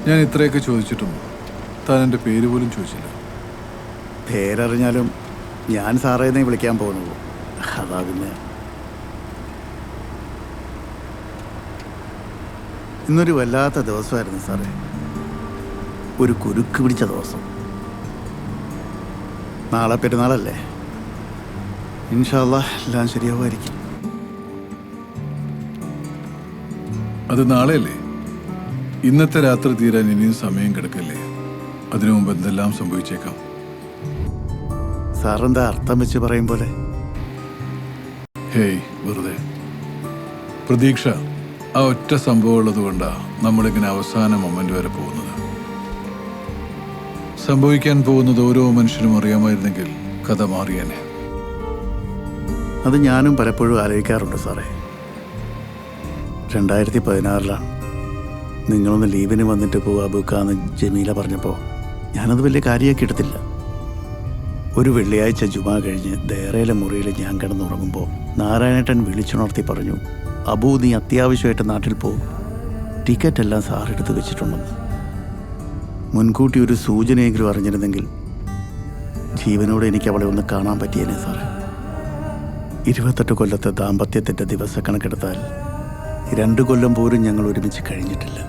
ഞാൻ ഇത്രയൊക്കെ ചോദിച്ചിട്ടും താൻ എൻ്റെ പേര് പോലും ചോദിച്ചില്ല. പേരറിഞ്ഞാലും ഞാൻ സാറേന്നേ വിളിക്കാൻ പോകുന്നുള്ളൂ. അതാ പിന്നെ. ഇന്നൊരു വല്ലാത്ത ദിവസമായിരുന്നു സാറേ. ഒരു കുരുക്ക് പിടിച്ച ദിവസം. നാളെ പെരുന്നാളല്ലേ. ഇൻഷാ അല്ലാഹ് എല്ലാം ശരിയാവുമായിരിക്കും. അത് നാളെയല്ലേ? ഇന്നത്തെ രാത്രി തീരാൻ ഇനിയും സമയം കിടക്കല്ലേ? അതിനു മുമ്പ് എന്തെല്ലാം സംഭവിച്ചേക്കാം. സാറെന്താ അർത്ഥം വെച്ച് പറയും പോലെ? ഹേയ്, വെറുതെ. പ്രതീക്ഷ ആ ഒറ്റ സംഭവം ഉള്ളത് കൊണ്ടാണ് നമ്മളിങ്ങനെ അവസാന മൊമെന്റ് വരെ പോകുന്നത്. സംഭവിക്കാൻ പോകുന്നത് ഓരോ മനുഷ്യനും അറിയാമായിരുന്നെങ്കിൽ കഥ മാറിയേനെ. അത് ഞാനും പലപ്പോഴും ആലോചിക്കാറുണ്ട് സാറേ. 2016 നിങ്ങളൊന്ന് ലീവിന് വന്നിട്ട് പോവാ ബുക്കാന്ന് ജമീല പറഞ്ഞപ്പോൾ ഞാനത് വലിയ കാര്യമാക്കി എടുത്തില്ല. ഒരു വെള്ളിയാഴ്ച ജുമാ കഴിഞ്ഞ് ദേറയിലെ മുറിയിൽ ഞാൻ കിടന്നുറങ്ങുമ്പോൾ നാരായണേട്ടൻ വിളിച്ചുണർത്തി പറഞ്ഞു, അബൂ നീ അത്യാവശ്യമായിട്ട് നാട്ടിൽ പോകും, ടിക്കറ്റ് എല്ലാം സാറെടുത്ത് വെച്ചിട്ടുണ്ടെന്ന്. മുൻകൂട്ടി ഒരു സൂചനയെങ്കിലും അറിഞ്ഞിരുന്നെങ്കിൽ ജീവനോട് എനിക്ക് അവളെ ഒന്ന് കാണാൻ പറ്റിയേനെ സാറേ. 28 കൊല്ലത്തെ ദാമ്പത്യത്തിൻ്റെ ദിവസക്കണക്കെടുത്താൽ 2 കൊല്ലം പോലും ഞങ്ങൾ ഒരുമിച്ച് കഴിഞ്ഞിട്ടില്ല.